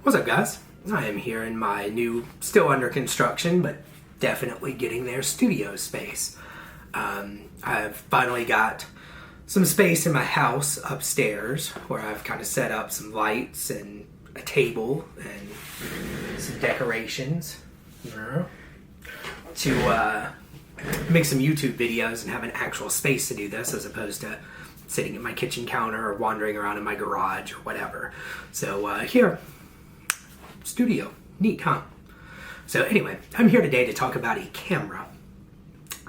What's up, guys? I am here in my new, still under construction, but definitely getting there, studio space. I've finally got some space in my house upstairs where I've kind of set up some lights and a table and some decorations to make some YouTube videos and have an actual space to do this as opposed to sitting at my kitchen counter or wandering around in my garage or whatever. So here, studio. Neat, huh? So anyway, I'm here today to talk about a camera.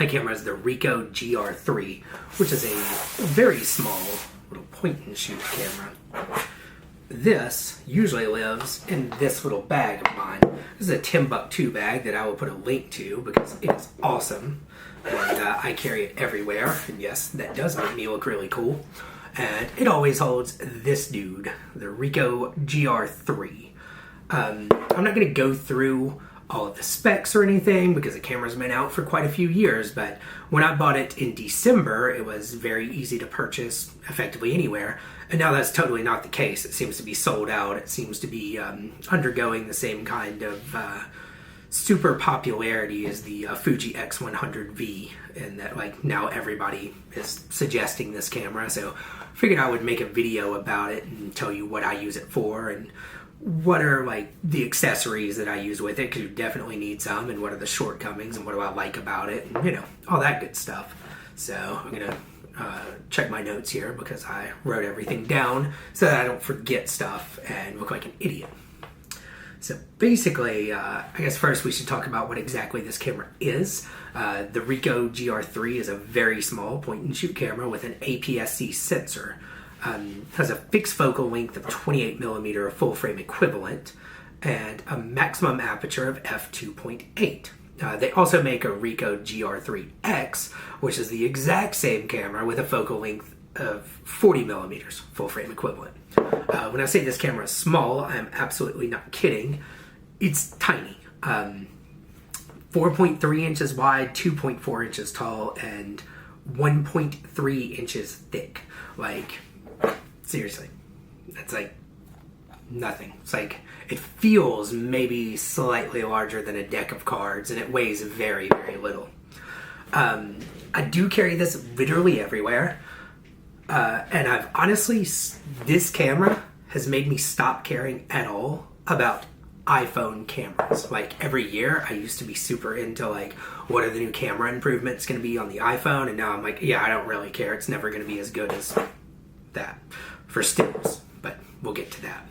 My camera is the Ricoh GR III, which is a very small little point-and-shoot camera. This usually lives in this little bag of mine. This is a Timbuktu bag that I will put a link to because it's awesome. And I carry it everywhere. And yes, that does make me look really cool. And it always holds this dude, the Ricoh GR III. I'm not going to go through all of the specs or anything because the camera's been out for quite a few years, but when I bought it in December, it was very easy to purchase effectively anywhere, and now that's totally not the case. It seems to be sold out. It seems to be undergoing the same kind of super popularity as the Fuji X100V, and that like now everybody is suggesting this camera, so I figured I would make a video about it and tell you what I use it for and what are like the accessories that I use with it, because you definitely need some, and what are the shortcomings and what do I like about it, and you know, all that good stuff. So I'm gonna check my notes here because I wrote everything down so that I don't forget stuff and look like an idiot. So basically, I guess first we should talk about what exactly this camera is. The Ricoh GR III is a very small point-and-shoot camera with an APS-C sensor. Has a fixed focal length of 28mm full frame equivalent and a maximum aperture of f2.8. They also make a Ricoh GR III-X, which is the exact same camera with a focal length of 40mm full frame equivalent. When I say this camera is small, I'm absolutely not kidding. It's tiny. 4.3 inches wide, 2.4 inches tall, and 1.3 inches thick. Like, seriously, that's like nothing. It's like, it feels maybe slightly larger than a deck of cards, and it weighs very, very little. I do carry this literally everywhere, and I've honestly, this camera has made me stop caring at all about iPhone cameras. Like every year, I used to be super into like, what are the new camera improvements going to be on the iPhone, and now I'm like, yeah, I don't really care. It's never going to be as good as that for stills, but we'll get to that.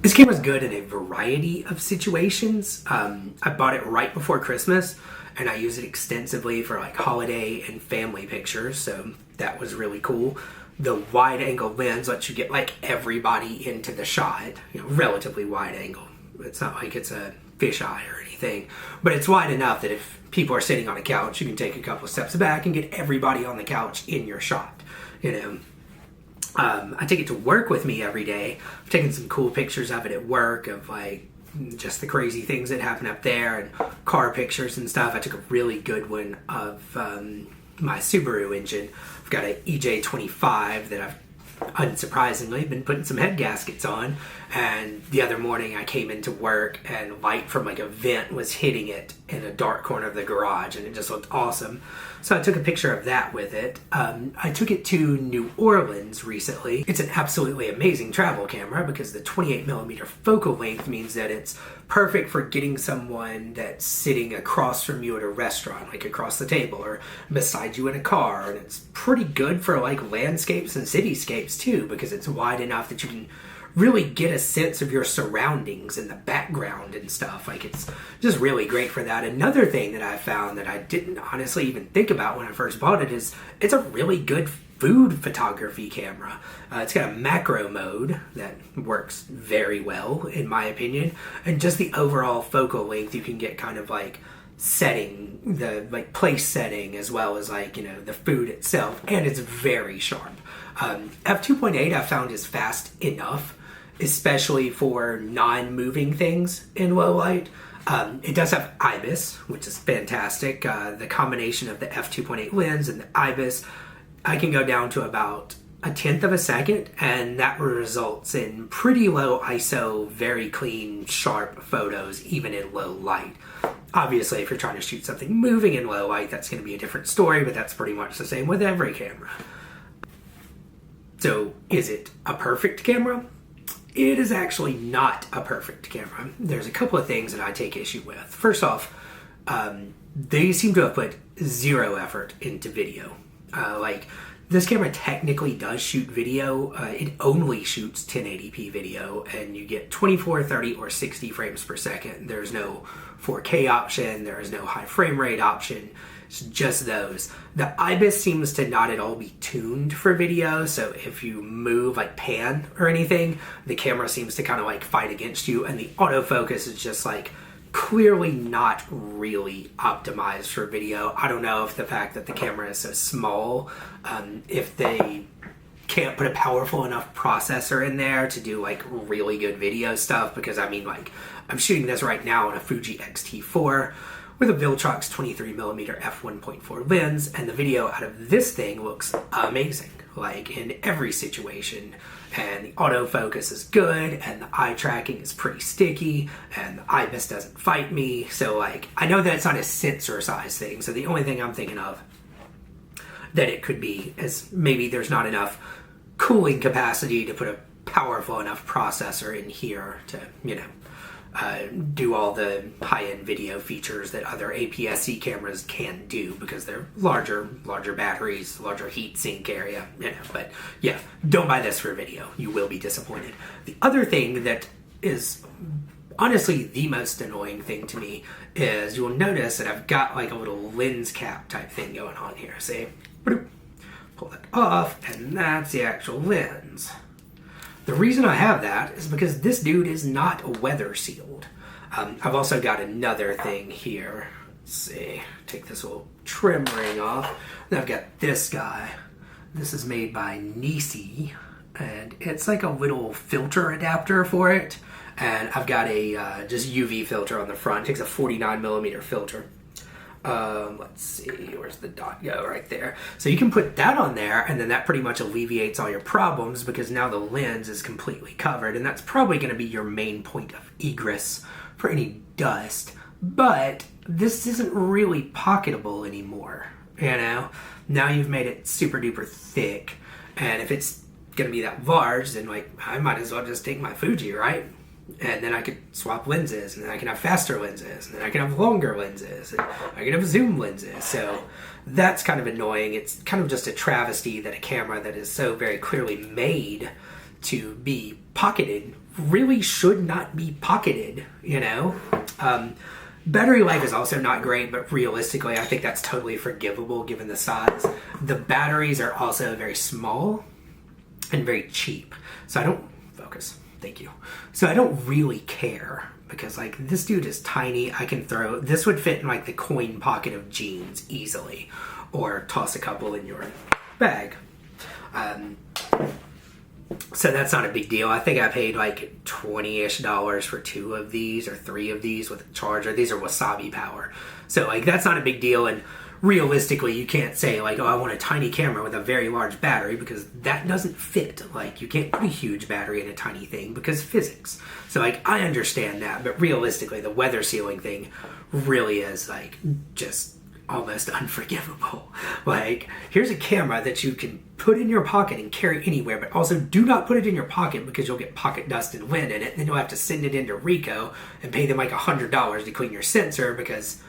This camera's good in a variety of situations. I bought it right before Christmas, and I use it extensively for like holiday and family pictures, so that was really cool. The wide angle lens lets you get like everybody into the shot, you know, relatively wide angle. It's not like it's a fisheye or anything, but it's wide enough that if people are sitting on a couch, you can take a couple of steps back and get everybody on the couch in your shot. You know, I take it to work with me every day. I've taken some cool pictures of it at work of like just the crazy things that happen up there and car pictures and stuff. I took a really good one of my Subaru engine. I've got an EJ25 that I've unsurprisingly been putting some head gaskets on, and the other morning I came into work and light from like a vent was hitting it in a dark corner of the garage, and it just looked awesome. So I took a picture of that with it. I took it to New Orleans recently. It's an absolutely amazing travel camera because the 28mm focal length means that it's perfect for getting someone that's sitting across from you at a restaurant, like across the table or beside you in a car. And it's pretty good for like landscapes and cityscapes too, because it's wide enough that you can really get a sense of your surroundings and the background and stuff. Like, it's just really great for that. Another thing that I found that I didn't honestly even think about when I first bought it is it's a really good food photography camera. It's got a macro mode that works very well in my opinion, and just the overall focal length, you can get kind of like setting, the like place setting, as well as like, you know, the food itself, and it's very sharp. F2.8 I found is fast enough, especially for non-moving things in low light. It does have IBIS, which is fantastic. The combination of the f2.8 lens and the IBIS, I can go down to about a tenth of a second, and that results in pretty low ISO, very clean, sharp photos, even in low light. Obviously, if you're trying to shoot something moving in low light, that's going to be a different story, but that's pretty much the same with every camera. So, is it a perfect camera? It is actually not a perfect camera. There's a couple of things that I take issue with. First off, they seem to have put zero effort into video. This camera technically does shoot video. It only shoots 1080p video, and you get 24, 30, or 60 frames per second. There's no 4K option. There is no high frame rate option. It's just those. The IBIS seems to not at all be tuned for video, so if you move, like pan or anything, the camera seems to kind of like fight against you, and the autofocus is just like clearly not really optimized for video. I don't know if the fact that the camera is so small, if they can't put a powerful enough processor in there to do like really good video stuff, because I mean, like, I'm shooting this right now on a Fuji X-T4 with a Viltrox 23mm f1.4 lens, and the video out of this thing looks amazing, like in every situation. And the autofocus is good, and the eye tracking is pretty sticky, and the IBIS doesn't fight me. So like, I know that it's not a sensor size thing, so the only thing I'm thinking of that it could be is maybe there's not enough cooling capacity to put a powerful enough processor in here to, you know, do all the high-end video features that other APS-C cameras can do, because they're larger batteries, larger heat sink area, you know. But yeah, don't buy this for video. You will be disappointed. The other thing that is honestly the most annoying thing to me is you'll notice that I've got like a little lens cap type thing going on here. See? Pull that off, and that's the actual lens. The reason I have that is because this dude is not weather sealed. I've also got another thing here. Let's see. Take this little trim ring off. Then I've got this guy. This is made by Nisi, and it's like a little filter adapter for it. And I've got a just UV filter on the front. It takes a 49mm filter. Let's see, where's the dot go? Right there. So you can put that on there, and then that pretty much alleviates all your problems, because now the lens is completely covered, and that's probably going to be your main point of egress for any dust. But this isn't really pocketable anymore, you know? Now you've made it super duper thick, and if it's going to be that large, then like, I might as well just take my Fuji, right? And then I could swap lenses, and then I can have faster lenses, and then I can have longer lenses, and I can have zoom lenses. So that's kind of annoying. It's kind of just a travesty that a camera that is so very clearly made to be pocketed really should not be pocketed, you know? Battery life is also not great, but realistically, I think that's totally forgivable given the size. The batteries are also very small and very cheap. So I don't focus. Thank you. So I don't really care, because like, this dude is tiny. I can throw, this would fit in like the coin pocket of jeans easily, or toss a couple in your bag. So that's not a big deal. I think I paid like $20-ish for 2 of these or 3 of these with a charger. These are Wasabi power. So like, that's not a big deal. And realistically, you can't say like, oh, I want a tiny camera with a very large battery, because that doesn't fit. Like, you can't put a huge battery in a tiny thing because physics. So like, I understand that, but realistically, the weather sealing thing really is like just almost unforgivable. Like, here's a camera that you can put in your pocket and carry anywhere, but also do not put it in your pocket, because you'll get pocket dust and lint in it, and then you'll have to send it into Ricoh and pay them like $100 to clean your sensor, because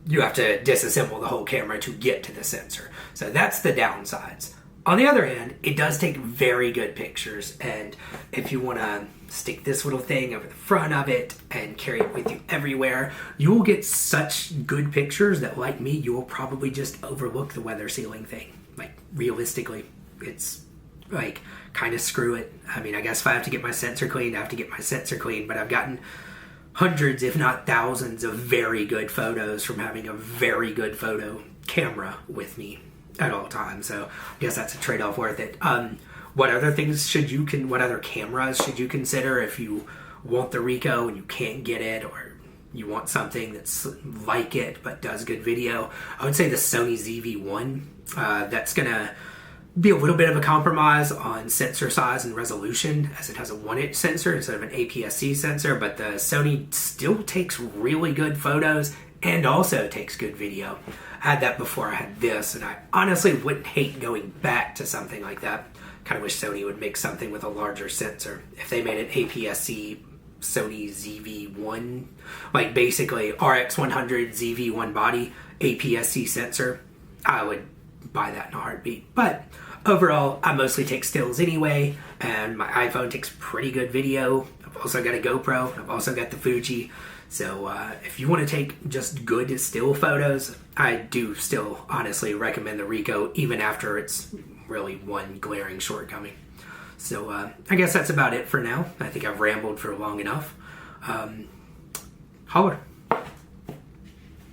you have to disassemble the whole camera to get to the sensor. So that's the downsides. On the other hand, it does take very good pictures, and if you want to stick this little thing over the front of it and carry it with you everywhere, you will get such good pictures that, like me, you will probably just overlook the weather sealing thing. Like, realistically, it's like, kind of screw it. I mean, I guess if I have to get my sensor cleaned, I have to get my sensor cleaned, but I've gotten hundreds, if not thousands, of very good photos from having a very good photo camera with me at all times. So I guess that's a trade-off worth it. What other things what other cameras should you consider if you want the Ricoh and you can't get it, or you want something that's like it but does good video? I would say the Sony ZV-1. That's gonna be a little bit of a compromise on sensor size and resolution, as it has a 1-inch sensor instead of an APS-C sensor, but the Sony still takes really good photos and also takes good video. I had that before I had this, and I honestly wouldn't hate going back to something like that. Kind of wish Sony would make something with a larger sensor. If they made an APS-C Sony ZV-1, like basically RX100 ZV-1 body, APS-C sensor, I would buy that in a heartbeat. But overall, I mostly take stills anyway, and my iPhone takes pretty good video. I've also got a GoPro. I've also got the Fuji. So if you want to take just good still photos, I do still honestly recommend the Ricoh, even after it's really one glaring shortcoming. So I guess that's about it for now. I think I've rambled for long enough. Holler.